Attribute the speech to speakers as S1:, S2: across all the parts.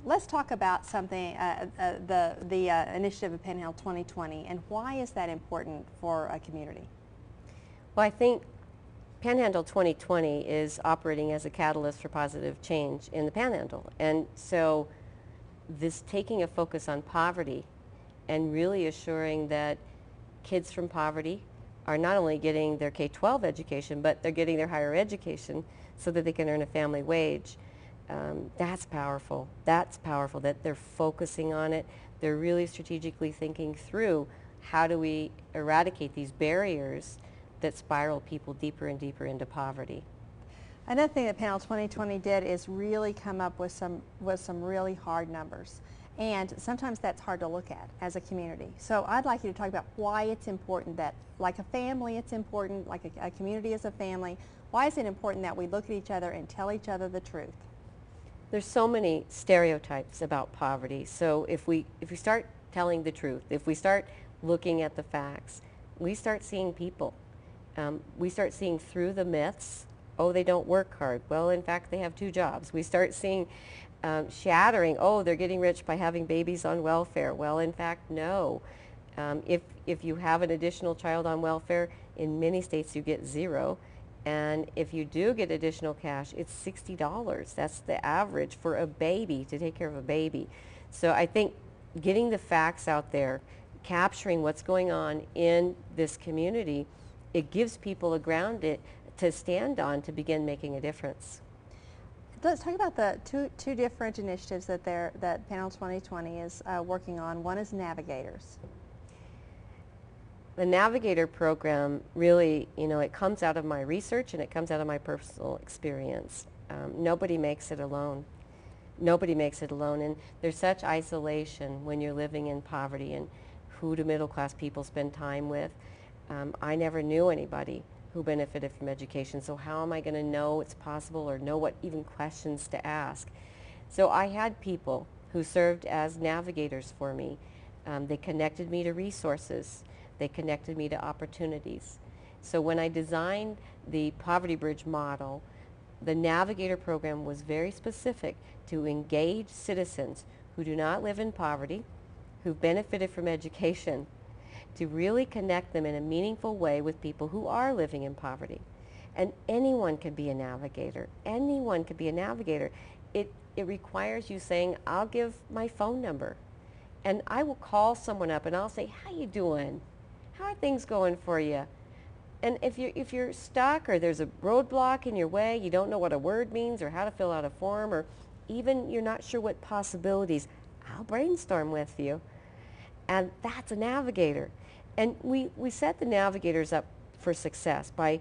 S1: Let's talk about something, the initiative of Panhandle 2020, and why is that important for a community?
S2: Well, I think Panhandle 2020 is operating as a catalyst for positive change in the Panhandle. And so this taking a focus on poverty and really assuring that kids from poverty are not only getting their K-12 education, but they're getting their higher education so that they can earn a family wage. That's powerful. That's powerful that they're focusing on it. They're really strategically thinking through how do we eradicate these barriers that spiral people deeper and deeper into poverty.
S1: Another thing that Panel 2020 did is really come up with some really hard numbers. And sometimes that's hard to look at as a community. So I'd like you to talk about why it's important that, like a family, it's important, like a community as a family, why is it important that we look at each other and tell each other the truth?
S2: There's so many stereotypes about poverty. So if we start telling the truth, if we start looking at the facts, we start seeing people. We start seeing through the myths. Oh, they don't work hard. Well, in fact, they have 2 jobs. We start seeing shattering. Oh, they're getting rich by having babies on welfare. Well, in fact, no. If you have an additional child on welfare, in many states you get 0. And if you do get additional cash, it's $60. That's the average for a baby, to take care of a baby. So I think getting the facts out there, capturing what's going on in this community, it gives people a ground to stand on to begin making a difference.
S1: Let's talk about the two different initiatives that Panel 2020 is working on. One is Navigators.
S2: The Navigator program really, it comes out of my research and it comes out of my personal experience. Nobody makes it alone. Nobody makes it alone. And there's such isolation when you're living in poverty, and who do middle class people spend time with? I never knew anybody who benefited from education, so how am I going to know it's possible or know what even questions to ask? So I had people who served as navigators for me. They connected me to resources. They connected me to opportunities. So when I designed the Poverty Bridge model, the Navigator program was very specific to engage citizens who do not live in poverty, who've benefited from education, to really connect them in a meaningful way with people who are living in poverty. And anyone can be a navigator. Anyone can be a navigator. It requires you saying, I'll give my phone number, and I will call someone up and I'll say, how you doing? How are things going for you? And if you're stuck or there's a roadblock in your way, you don't know what a word means or how to fill out a form, or even you're not sure what possibilities, I'll brainstorm with you. And that's a navigator. And we set the navigators up for success by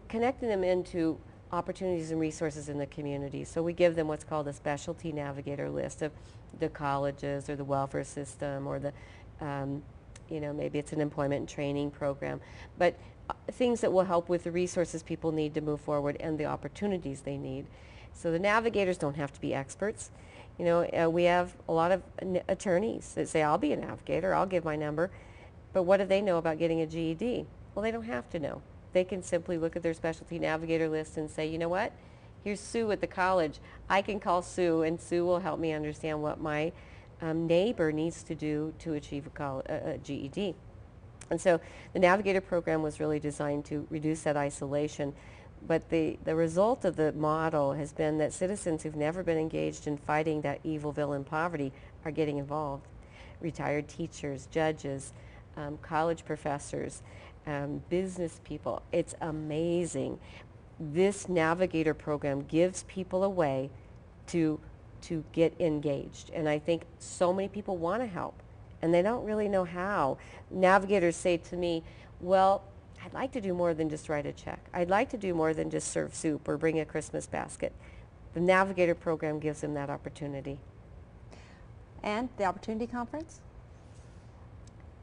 S2: connecting them into opportunities and resources in the community. So we give them what's called a specialty navigator list of the colleges or the welfare system, or the, maybe it's an employment and training program, but things that will help with the resources people need to move forward and the opportunities they need. So the navigators don't have to be experts. We have a lot of attorneys that say, I'll be a navigator, I'll give my number. But what do they know about getting a GED? Well, they don't have to know. They can simply look at their specialty navigator list and say, you know what? Here's Sue at the college. I can call Sue, and Sue will help me understand what my neighbor needs to do to achieve a GED. And so the Navigator program was really designed to reduce that isolation. But the result of the model has been that citizens who've never been engaged in fighting that evil villain poverty are getting involved. Retired teachers, judges, college professors, business people. It's amazing. This Navigator program gives people a way to get engaged. And I think so many people want to help, and they don't really know how. Navigators say to me, well, I'd like to do more than just write a check. I'd like to do more than just serve soup or bring a Christmas basket. The Navigator program gives them that opportunity.
S1: And the Opportunity Conference?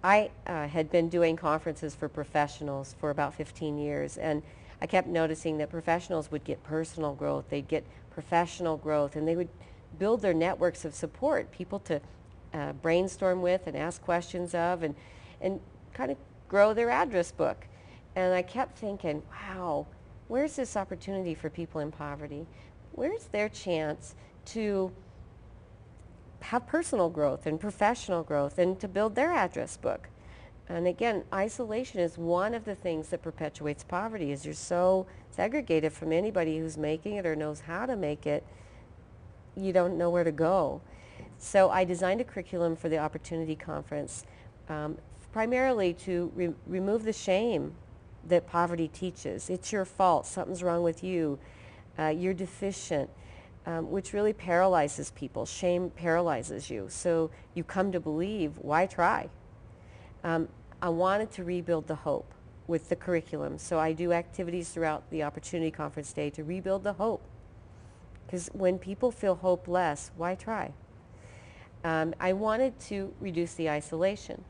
S2: I had been doing conferences for professionals for about 15 years, and I kept noticing that professionals would get personal growth, they'd get professional growth, and they would build their networks of support, people to brainstorm with and ask questions of, and kind of grow their address book. And I kept thinking, wow, where's this opportunity for people in poverty? Where's their chance to have personal growth and professional growth and to build their address book. And again, isolation is one of the things that perpetuates poverty, is you're so segregated from anybody who's making it or knows how to make it, you don't know where to go. So I designed a curriculum for the Opportunity Conference, primarily to remove the shame that poverty teaches. It's your fault, something's wrong with you, you're deficient, which really paralyzes people. Shame paralyzes you. So you come to believe, why try? I wanted to rebuild the hope with the curriculum. So I do activities throughout the Opportunity Conference Day to rebuild the hope. Because when people feel hopeless, why try? I wanted to reduce the isolation.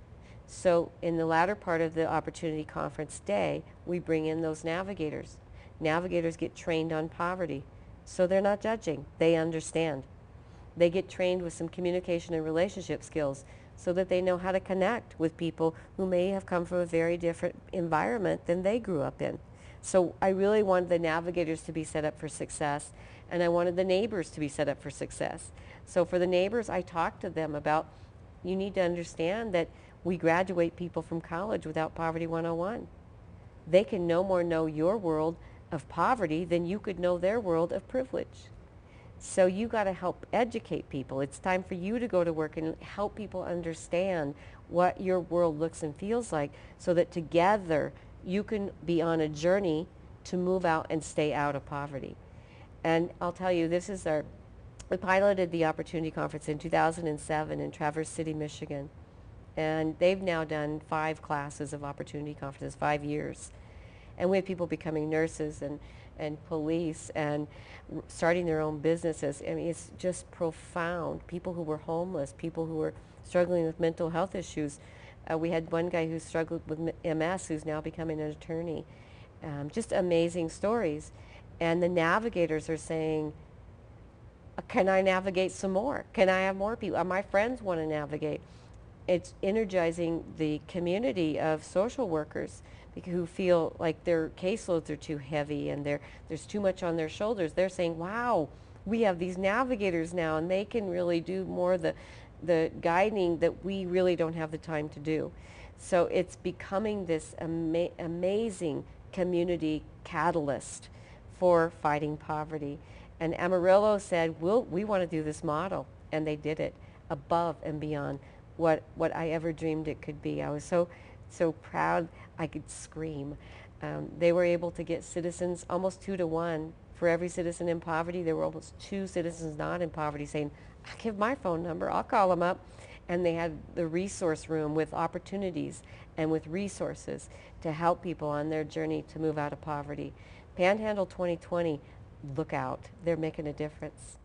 S2: So in the latter part of the Opportunity Conference Day, we bring in those navigators. Navigators get trained on poverty. So they're not judging. They understand. They get trained with some communication and relationship skills so that they know how to connect with people who may have come from a very different environment than they grew up in. So I really wanted the navigators to be set up for success, and I wanted the neighbors to be set up for success. So for the neighbors, I talked to them about, you need to understand that we graduate people from college without Poverty 101. They can no more know your world of poverty than you could know their world of privilege. So you got to help educate people. It's time for you to go to work and help people understand what your world looks and feels like, so that together you can be on a journey to move out and stay out of poverty. And I'll tell you, we piloted the Opportunity Conference in 2007 in Traverse City, Michigan. And they've now done 5 classes of Opportunity Conferences, 5 years. And we have people becoming nurses and police and starting their own businesses. I mean, it's just profound. People who were homeless, people who were struggling with mental health issues. We had one guy who struggled with MS who's now becoming an attorney. Just amazing stories. And the navigators are saying, can I navigate some more? Can I have more people? My friends want to navigate. It's energizing the community of social workers who feel like their caseloads are too heavy and there's too much on their shoulders. They're saying, wow, we have these navigators now, and they can really do more of the guiding that we really don't have the time to do. So it's becoming this amazing community catalyst for fighting poverty. And Amarillo said, we want to do this model, and they did it above and beyond what I ever dreamed it could be. I was so proud I could scream. They were able to get citizens almost 2 to 1. For every citizen in poverty, there were almost 2 citizens not in poverty saying, I'll give my phone number, I'll call them up. And they had the resource room with opportunities and with resources to help people on their journey to move out of poverty. Panhandle 2020, look out, they're making a difference.